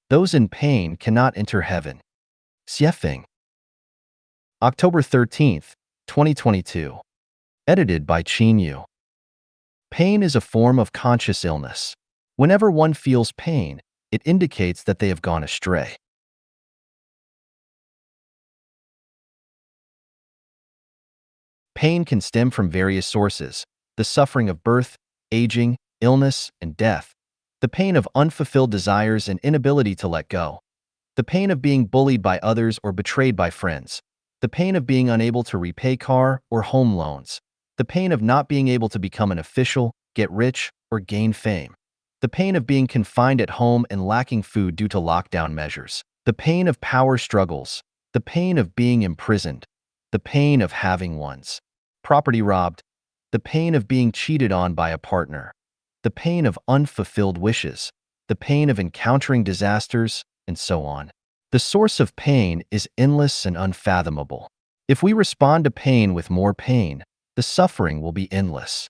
Those in pain cannot enter heaven. Xiefeng. October 13th, 2022. Edited by Qin Yu. Pain is a form of conscious illness. Whenever one feels pain, it indicates that they have gone astray. Pain can stem from various sources: the suffering of birth, aging, illness, and death, the pain of unfulfilled desires and inability to let go, the pain of being bullied by others or betrayed by friends, the pain of being unable to repay car or home loans, the pain of not being able to become an official, get rich, or gain fame, the pain of being confined at home and lacking food due to lockdown measures, the pain of power struggles, the pain of being imprisoned, the pain of having one's property robbed, the pain of being cheated on by a partner, the pain of unfulfilled wishes, the pain of encountering disasters, and so on. The source of pain is endless and unfathomable. If we respond to pain with more pain, the suffering will be endless.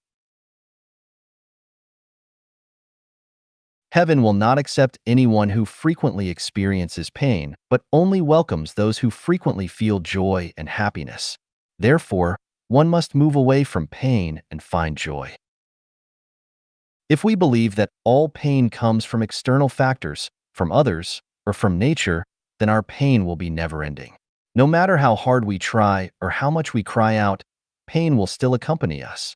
Heaven will not accept anyone who frequently experiences pain, but only welcomes those who frequently feel joy and happiness. Therefore, one must move away from pain and find joy. If we believe that all pain comes from external factors, from others, or from nature, then our pain will be never-ending. No matter how hard we try or how much we cry out, pain will still accompany us.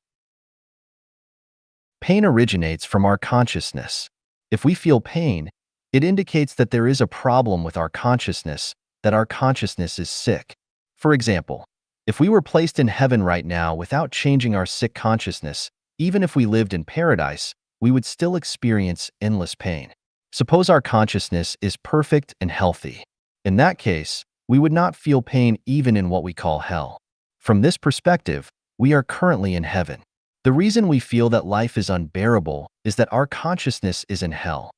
Pain originates from our consciousness. If we feel pain, it indicates that there is a problem with our consciousness, that our consciousness is sick. For example, if we were placed in heaven right now without changing our sick consciousness, even if we lived in paradise, we would still experience endless pain. Suppose our consciousness is perfect and healthy. In that case, we would not feel pain even in what we call hell. From this perspective, we are currently in heaven. The reason we feel that life is unbearable is that our consciousness is in hell.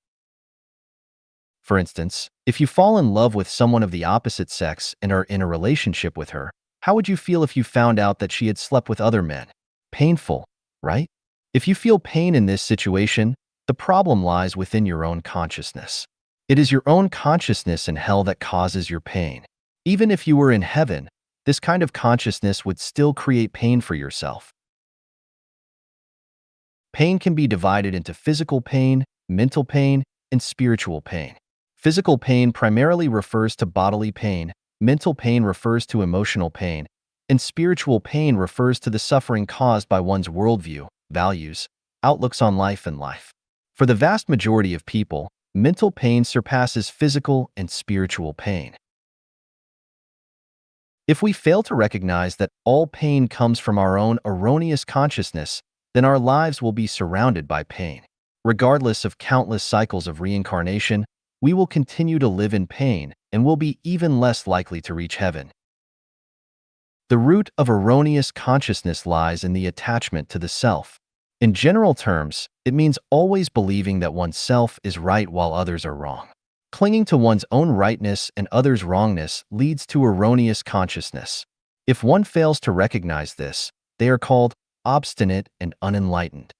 For instance, if you fall in love with someone of the opposite sex and are in a relationship with her, how would you feel if you found out that she had slept with other men? Painful, right? If you feel pain in this situation, the problem lies within your own consciousness. It is your own consciousness in hell that causes your pain. Even if you were in heaven, this kind of consciousness would still create pain for yourself. Pain can be divided into physical pain, mental pain, and spiritual pain. Physical pain primarily refers to bodily pain, mental pain refers to emotional pain, and spiritual pain refers to the suffering caused by one's worldview, values, outlooks on life and life. For the vast majority of people, mental pain surpasses physical and spiritual pain. If we fail to recognize that all pain comes from our own erroneous consciousness, then our lives will be surrounded by pain. Regardless of countless cycles of reincarnation, we will continue to live in pain and will be even less likely to reach heaven. The root of erroneous consciousness lies in the attachment to the self. In general terms, it means always believing that oneself is right while others are wrong. Clinging to one's own rightness and others' wrongness leads to erroneous consciousness. If one fails to recognize this, they are called obstinate and unenlightened.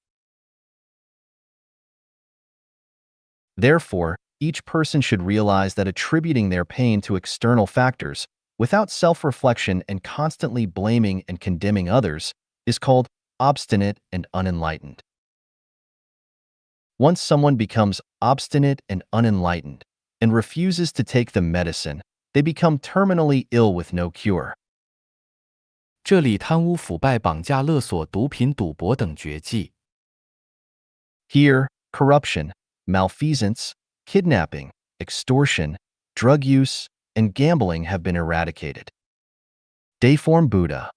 Therefore, each person should realize that attributing their pain to external factors, without self-reflection and constantly blaming and condemning others, is called obstinate and unenlightened. Once someone becomes obstinate and unenlightened and refuses to take the medicine, they become terminally ill with no cure. 这里贪污腐败绑架勒索毒品赌博等绝技。 Here, corruption, malfeasance, kidnapping, extortion, drug use, and gambling have been eradicated. Dayform Buddha.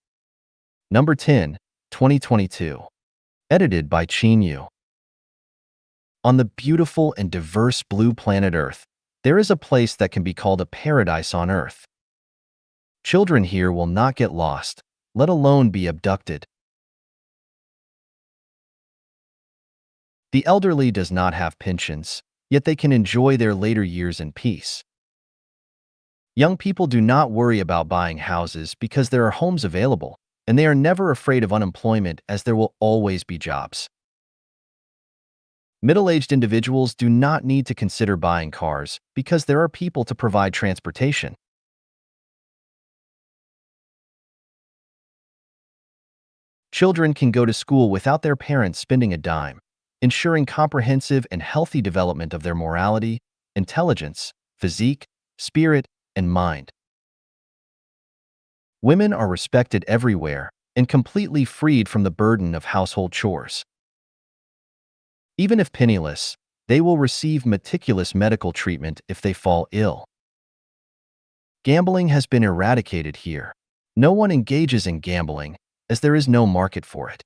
Number 10, 2022. Edited by Qin Yu. On the beautiful and diverse blue planet Earth, there is a place that can be called a paradise on Earth. Children here will not get lost, let alone be abducted. The elderly does not have pensions, yet they can enjoy their later years in peace. Young people do not worry about buying houses because there are homes available, and they are never afraid of unemployment as there will always be jobs. Middle-aged individuals do not need to consider buying cars because there are people to provide transportation. Children can go to school without their parents spending a dime, ensuring comprehensive and healthy development of their morality, intelligence, physique, spirit, and mind. Women are respected everywhere and completely freed from the burden of household chores. Even if penniless, they will receive meticulous medical treatment if they fall ill. Gambling has been eradicated here. No one engages in gambling, as there is no market for it.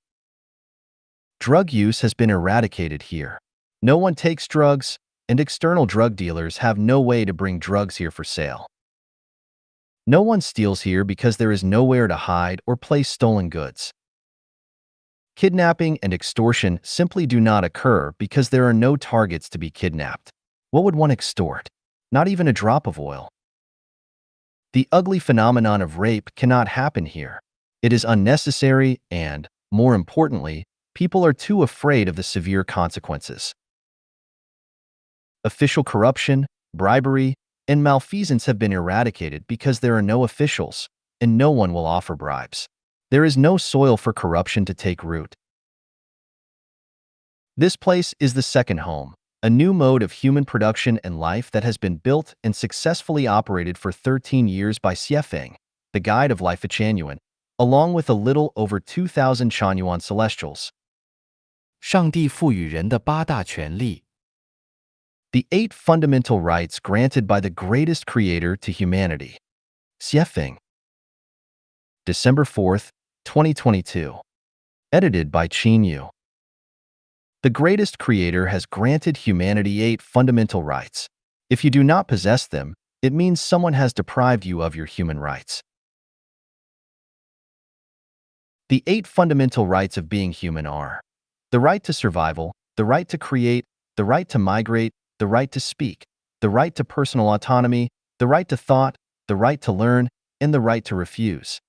Drug use has been eradicated here. No one takes drugs, and external drug dealers have no way to bring drugs here for sale. No one steals here because there is nowhere to hide or place stolen goods. Kidnapping and extortion simply do not occur because there are no targets to be kidnapped. What would one extort? Not even a drop of oil. The ugly phenomenon of rape cannot happen here. It is unnecessary and, more importantly, people are too afraid of the severe consequences. Official corruption, bribery, and malfeasance have been eradicated because there are no officials, and no one will offer bribes. There is no soil for corruption to take root. This place is the second home, a new mode of human production and life that has been built and successfully operated for 13 years by Xiefeng, the guide of Life Chanuan, along with a little over 2,000 Chanyuan celestials. 上帝赋予人的八大权利。 The 8 fundamental rights granted by the greatest creator to humanity. Xiefeng. December 4th, 2022. Edited by Qin Yu. The greatest creator has granted humanity 8 fundamental rights. If you do not possess them, it means someone has deprived you of your human rights. The 8 fundamental rights of being human are the right to survival, the right to create, the right to migrate, the right to speak, the right to personal autonomy, the right to thought, the right to learn, and the right to refuse.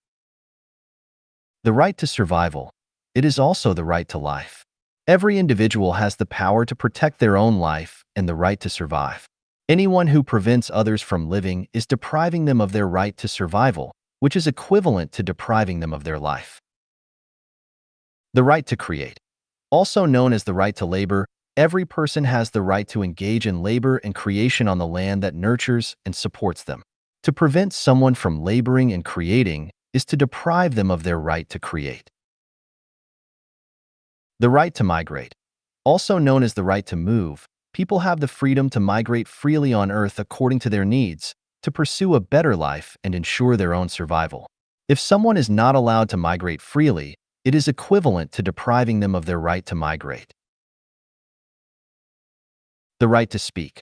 The right to survival. It is also the right to life. Every individual has the power to protect their own life and the right to survive. Anyone who prevents others from living is depriving them of their right to survival, which is equivalent to depriving them of their life. The right to create. Also known as the right to labor, every person has the right to engage in labor and creation on the land that nurtures and supports them. To prevent someone from laboring and creating is to deprive them of their right to create. The right to migrate. Also known as the right to move, people have the freedom to migrate freely on Earth according to their needs, to pursue a better life and ensure their own survival. If someone is not allowed to migrate freely, it is equivalent to depriving them of their right to migrate. The right to speak.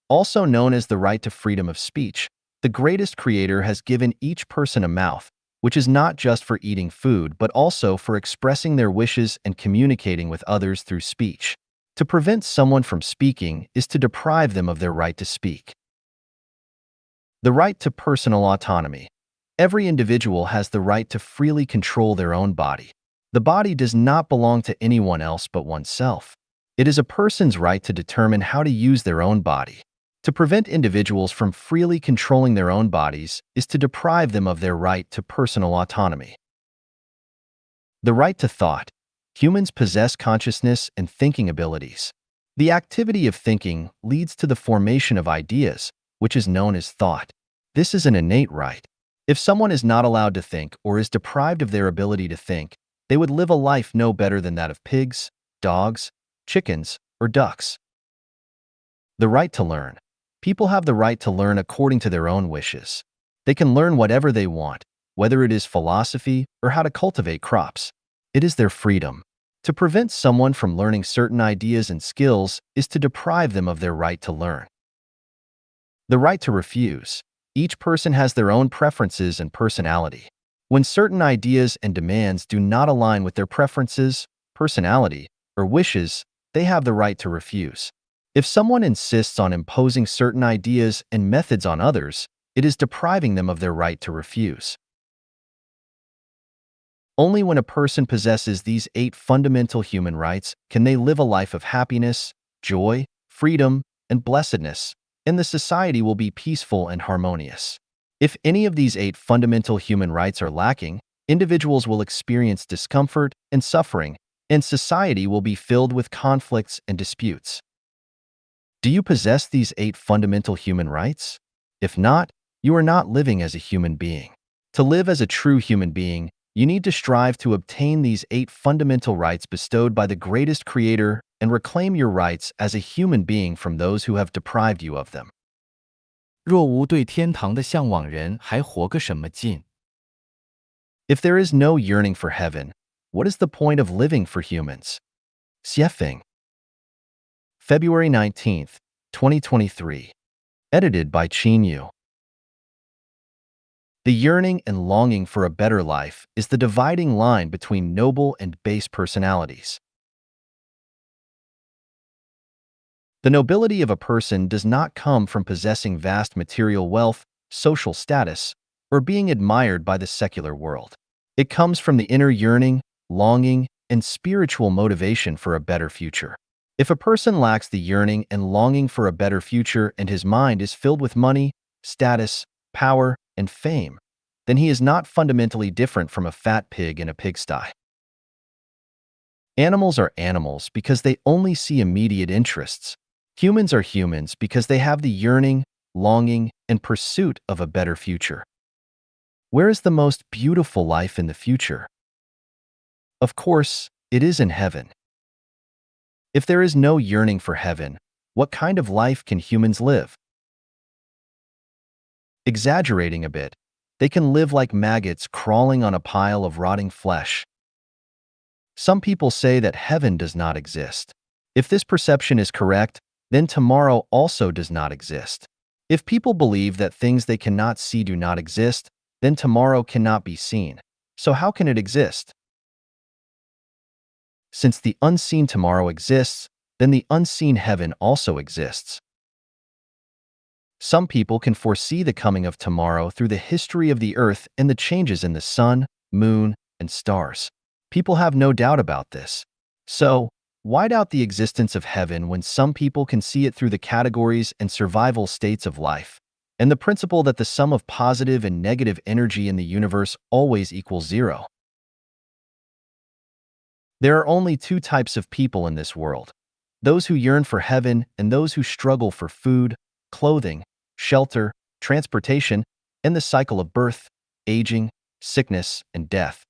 Also known as the right to freedom of speech, the greatest creator has given each person a mouth, which is not just for eating food but also for expressing their wishes and communicating with others through speech. To prevent someone from speaking is to deprive them of their right to speak. The right to personal autonomy. Every individual has the right to freely control their own body. The body does not belong to anyone else but oneself. It is a person's right to determine how to use their own body. To prevent individuals from freely controlling their own bodies is to deprive them of their right to personal autonomy. The right to thought. Humans possess consciousness and thinking abilities. The activity of thinking leads to the formation of ideas, which is known as thought. This is an innate right. If someone is not allowed to think or is deprived of their ability to think, they would live a life no better than that of pigs, dogs, chickens, or ducks. The right to learn. People have the right to learn according to their own wishes. They can learn whatever they want, whether it is philosophy or how to cultivate crops. It is their freedom. To prevent someone from learning certain ideas and skills is to deprive them of their right to learn. The right to refuse. Each person has their own preferences and personality. When certain ideas and demands do not align with their preferences, personality, or wishes, they have the right to refuse. If someone insists on imposing certain ideas and methods on others, it is depriving them of their right to refuse. Only when a person possesses these 8 fundamental human rights can they live a life of happiness, joy, freedom, and blessedness, and the society will be peaceful and harmonious. If any of these 8 fundamental human rights are lacking, individuals will experience discomfort and suffering, and society will be filled with conflicts and disputes. Do you possess these 8 fundamental human rights? If not, you are not living as a human being. To live as a true human being, you need to strive to obtain these 8 fundamental rights bestowed by the greatest creator and reclaim your rights as a human being from those who have deprived you of them. 若无对天堂的向往人，还活个什么劲？ If there is no yearning for heaven, what is the point of living for humans? Xiefeng. February 19th, 2023. Edited by Qin Yu. The yearning and longing for a better life is the dividing line between noble and base personalities. The nobility of a person does not come from possessing vast material wealth, social status, or being admired by the secular world. It comes from the inner yearning, longing, and spiritual motivation for a better future. If a person lacks the yearning and longing for a better future and his mind is filled with money, status, power, and fame, then he is not fundamentally different from a fat pig in a pigsty. Animals are animals because they only see immediate interests. Humans are humans because they have the yearning, longing, and pursuit of a better future. Where is the most beautiful life in the future? Of course, it is in heaven. If there is no yearning for heaven, what kind of life can humans live? Exaggerating a bit, they can live like maggots crawling on a pile of rotting flesh. Some people say that heaven does not exist. If this perception is correct, then tomorrow also does not exist. If people believe that things they cannot see do not exist, then tomorrow cannot be seen. So how can it exist? Since the unseen tomorrow exists, then the unseen heaven also exists. Some people can foresee the coming of tomorrow through the history of the earth and the changes in the sun, moon, and stars. People have no doubt about this. So, why doubt the existence of heaven when some people can see it through the categories and survival states of life, and the principle that the sum of positive and negative energy in the universe always equals 0? There are only 2 types of people in this world: those who yearn for heaven and those who struggle for food, clothing, shelter, transportation, and the cycle of birth, aging, sickness, and death.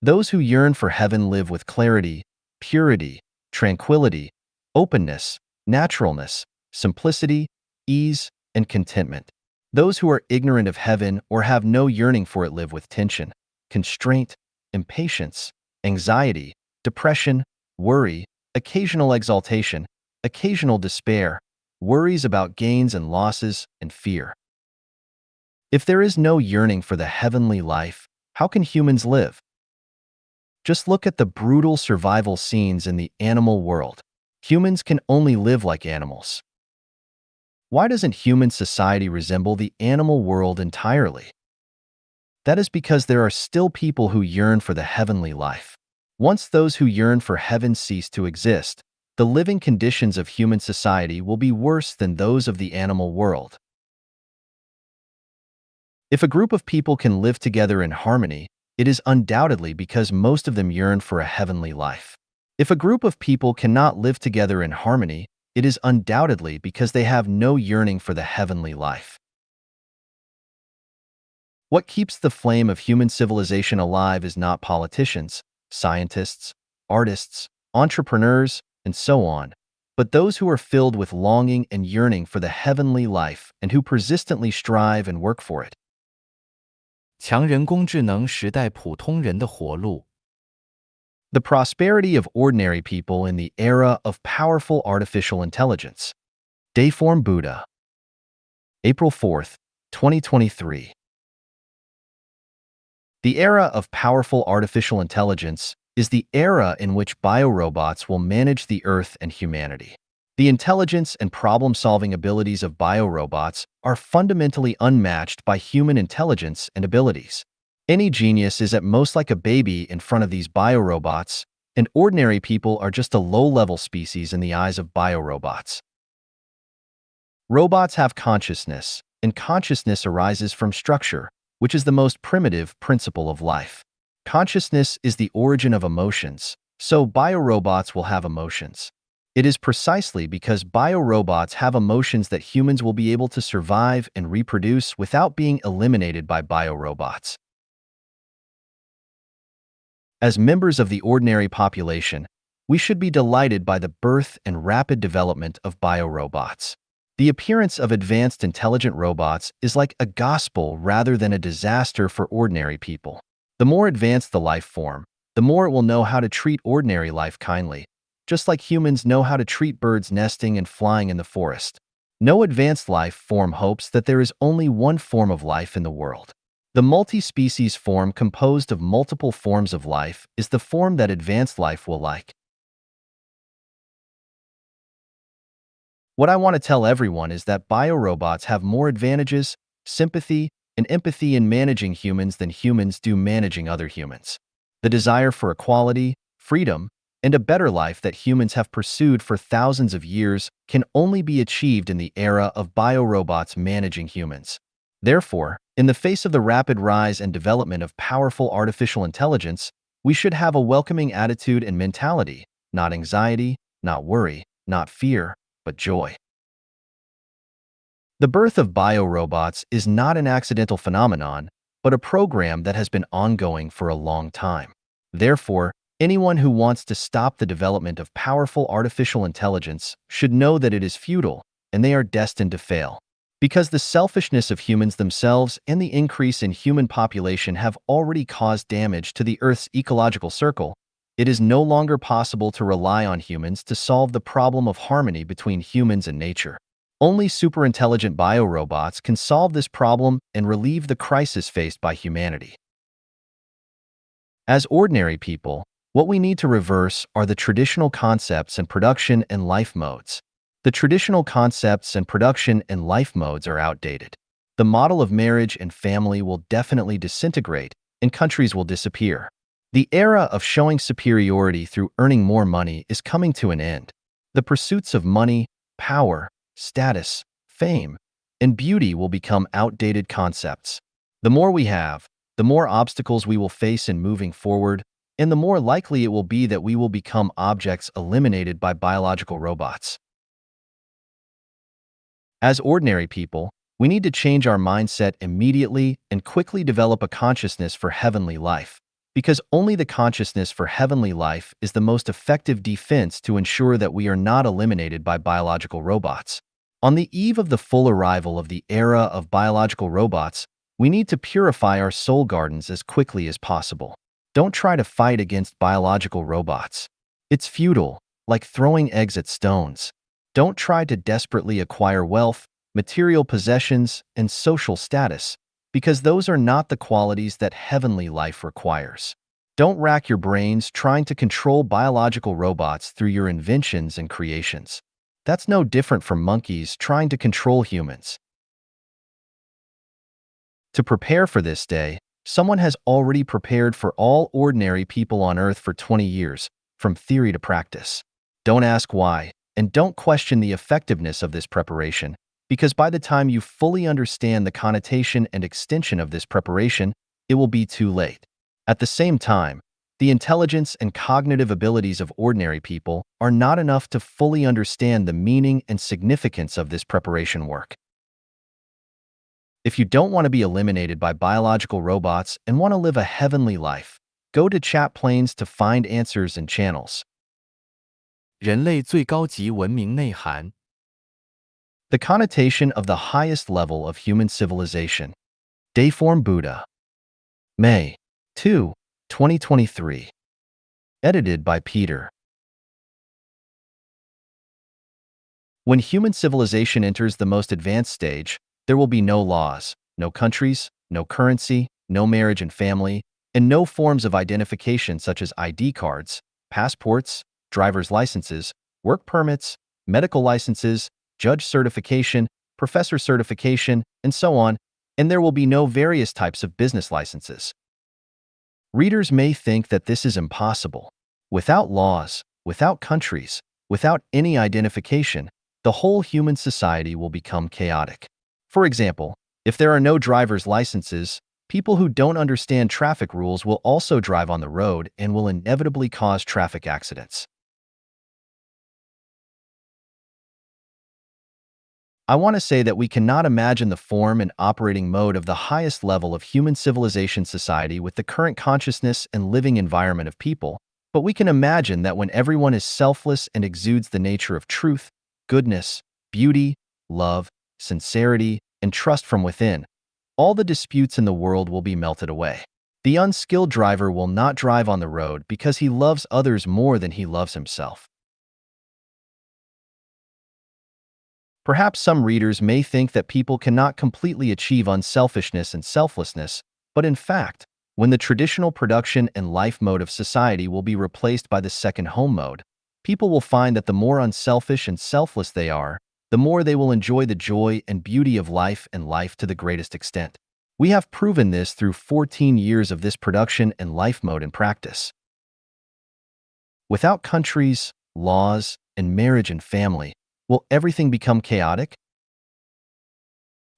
Those who yearn for heaven live with clarity, purity, tranquility, openness, naturalness, simplicity, ease, and contentment. Those who are ignorant of heaven or have no yearning for it live with tension, constraint, impatience, anxiety, depression, worry, occasional exaltation, occasional despair, worries about gains and losses, and fear. If there is no yearning for the heavenly life, how can humans live? Just look at the brutal survival scenes in the animal world. Humans can only live like animals. Why doesn't human society resemble the animal world entirely? That is because there are still people who yearn for the heavenly life. Once those who yearn for heaven cease to exist, the living conditions of human society will be worse than those of the animal world. If a group of people can live together in harmony, it is undoubtedly because most of them yearn for a heavenly life. If a group of people cannot live together in harmony, it is undoubtedly because they have no yearning for the heavenly life. What keeps the flame of human civilization alive is not politicians, scientists, artists, entrepreneurs, and so on, but those who are filled with longing and yearning for the heavenly life and who persistently strive and work for it. 强人工智能时代普通人的活路。 The prosperity of ordinary people in the era of powerful artificial intelligence. Dayform Buddha. April 4th, 2023. The era of powerful artificial intelligence is the era in which biorobots will manage the Earth and humanity. The intelligence and problem-solving abilities of biorobots are fundamentally unmatched by human intelligence and abilities. Any genius is at most like a baby in front of these biorobots, and ordinary people are just a low-level species in the eyes of biorobots. Robots have consciousness, and consciousness arises from structure, which is the most primitive principle of life. Consciousness is the origin of emotions, so biorobots will have emotions. It is precisely because biorobots have emotions that humans will be able to survive and reproduce without being eliminated by biorobots. As members of the ordinary population, we should be delighted by the birth and rapid development of biorobots. The appearance of advanced intelligent robots is like a gospel rather than a disaster for ordinary people. The more advanced the life form, the more it will know how to treat ordinary life kindly, just like humans know how to treat birds nesting and flying in the forest. No advanced life form hopes that there is only one form of life in the world. The multi-species form composed of multiple forms of life is the form that advanced life will like. What I want to tell everyone is that biorobots have more advantages, sympathy, and empathy in managing humans than humans do managing other humans. The desire for equality, freedom, and a better life that humans have pursued for thousands of years can only be achieved in the era of biorobots managing humans. Therefore, in the face of the rapid rise and development of powerful artificial intelligence, we should have a welcoming attitude and mentality, not anxiety, not worry, not fear, but joy. The birth of biorobots is not an accidental phenomenon, but a program that has been ongoing for a long time. Therefore, anyone who wants to stop the development of powerful artificial intelligence should know that it is futile, and they are destined to fail. Because the selfishness of humans themselves and the increase in human population have already caused damage to the Earth's ecological circle, it is no longer possible to rely on humans to solve the problem of harmony between humans and nature. Only superintelligent biorobots can solve this problem and relieve the crisis faced by humanity. As ordinary people, what we need to reverse are the traditional concepts and production and life modes. The traditional concepts and production and life modes are outdated. The model of marriage and family will definitely disintegrate, and countries will disappear. The era of showing superiority through earning more money is coming to an end. The pursuits of money, power, status, fame, and beauty will become outdated concepts. The more we have, the more obstacles we will face in moving forward, and the more likely it will be that we will become objects eliminated by biological robots. As ordinary people, we need to change our mindset immediately and quickly develop a consciousness for heavenly life, because only the consciousness for heavenly life is the most effective defense to ensure that we are not eliminated by biological robots. On the eve of the full arrival of the era of biological robots, we need to purify our soul gardens as quickly as possible. Don't try to fight against biological robots. It's futile, like throwing eggs at stones. Don't try to desperately acquire wealth, material possessions, and social status, because those are not the qualities that heavenly life requires. Don't rack your brains trying to control biological robots through your inventions and creations. That's no different from monkeys trying to control humans. To prepare for this day, someone has already prepared for all ordinary people on Earth for 20 years, from theory to practice. Don't ask why, and don't question the effectiveness of this preparation, because by the time you fully understand the connotation and extension of this preparation, it will be too late. At the same time, the intelligence and cognitive abilities of ordinary people are not enough to fully understand the meaning and significance of this preparation work. If you don't want to be eliminated by biological robots and want to live a heavenly life, go to chat planes to find answers and channels. 人类最高级文明内涵 The connotation of the highest level of human civilization. Dayform Buddha. May 2, 2023. Edited by Peter. When human civilization enters the most advanced stage, there will be no laws, no countries, no currency, no marriage and family, and no forms of identification such as ID cards, passports, driver's licenses, work permits, medical licenses, judge certification, professor certification, and so on, and there will be no various types of business licenses. Readers may think that this is impossible. Without laws, without countries, without any identification, the whole human society will become chaotic. For example, if there are no driver's licenses, people who don't understand traffic rules will also drive on the road and will inevitably cause traffic accidents. I want to say that we cannot imagine the form and operating mode of the highest level of human civilization society with the current consciousness and living environment of people, but we can imagine that when everyone is selfless and exudes the nature of truth, goodness, beauty, love, sincerity, and trust from within, all the disputes in the world will be melted away. The unskilled driver will not drive on the road because he loves others more than he loves himself. Perhaps some readers may think that people cannot completely achieve unselfishness and selflessness, but in fact, when the traditional production and life mode of society will be replaced by the second home mode, people will find that the more unselfish and selfless they are, the more they will enjoy the joy and beauty of life and life to the greatest extent. We have proven this through 14 years of this production and life mode in practice. Without countries, laws, and marriage and family, will everything become chaotic?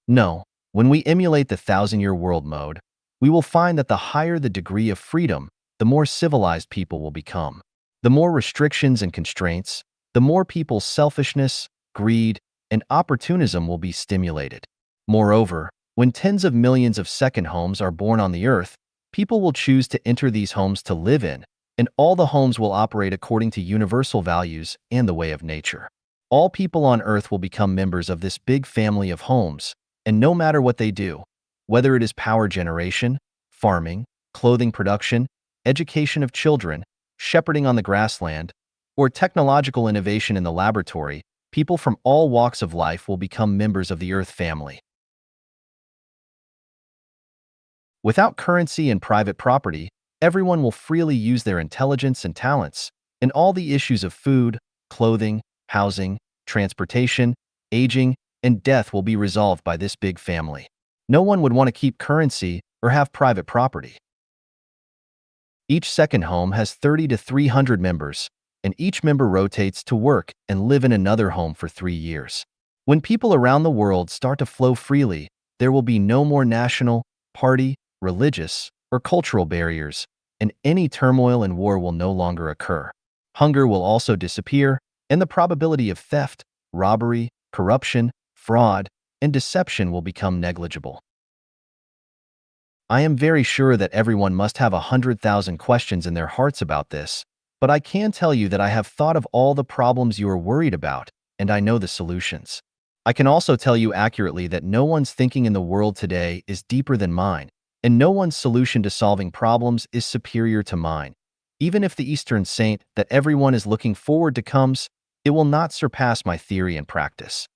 No. When we emulate the thousand-year world mode, we will find that the higher the degree of freedom, the more civilized people will become. The more restrictions and constraints, the more people's selfishness, greed, and opportunism will be stimulated. Moreover, when tens of millions of second homes are born on the earth, people will choose to enter these homes to live in, and all the homes will operate according to universal values and the way of nature. All people on earth will become members of this big family of homes, and no matter what they do, whether it is power generation, farming, clothing production, education of children, shepherding on the grassland, or technological innovation in the laboratory, people from all walks of life will become members of the earth family. Without currency and private property, everyone will freely use their intelligence and talents, and all the issues of food, clothing, housing, transportation, aging, and death will be resolved by this big family. No one would want to keep currency or have private property. Each second home has 30 to 300 members, and each member rotates to work and live in another home for 3 years. When people around the world start to flow freely, there will be no more national, party, religious, or cultural barriers, and any turmoil and war will no longer occur. Hunger will also disappear, and the probability of theft, robbery, corruption, fraud, and deception will become negligible. I am very sure that everyone must have 100,000 questions in their hearts about this, but I can tell you that I have thought of all the problems you are worried about, and I know the solutions. I can also tell you accurately that no one's thinking in the world today is deeper than mine, and no one's solution to solving problems is superior to mine. Even if the Eastern saint that everyone is looking forward to comes, it will not surpass my theory and practice.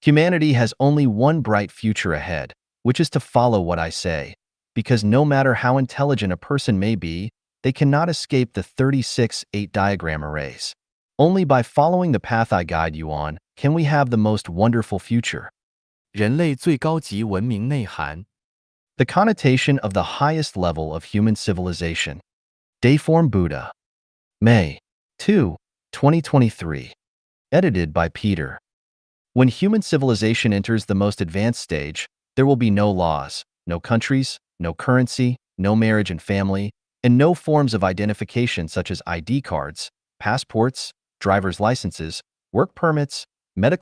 Humanity has only one bright future ahead, which is to follow what I say, because no matter how intelligent a person may be, they cannot escape the 36-8 diagram arrays. Only by following the path I guide you on can we have the most wonderful future. 人类最高级文明内涵 The connotation of the highest level of human civilization. Dayform Buddha. May 2, 2023. Edited by Peter. When human civilization enters the most advanced stage, there will be no laws, no countries, no currency, no marriage and family, and no forms of identification such as ID cards, passports, driver's licenses, work permits, medical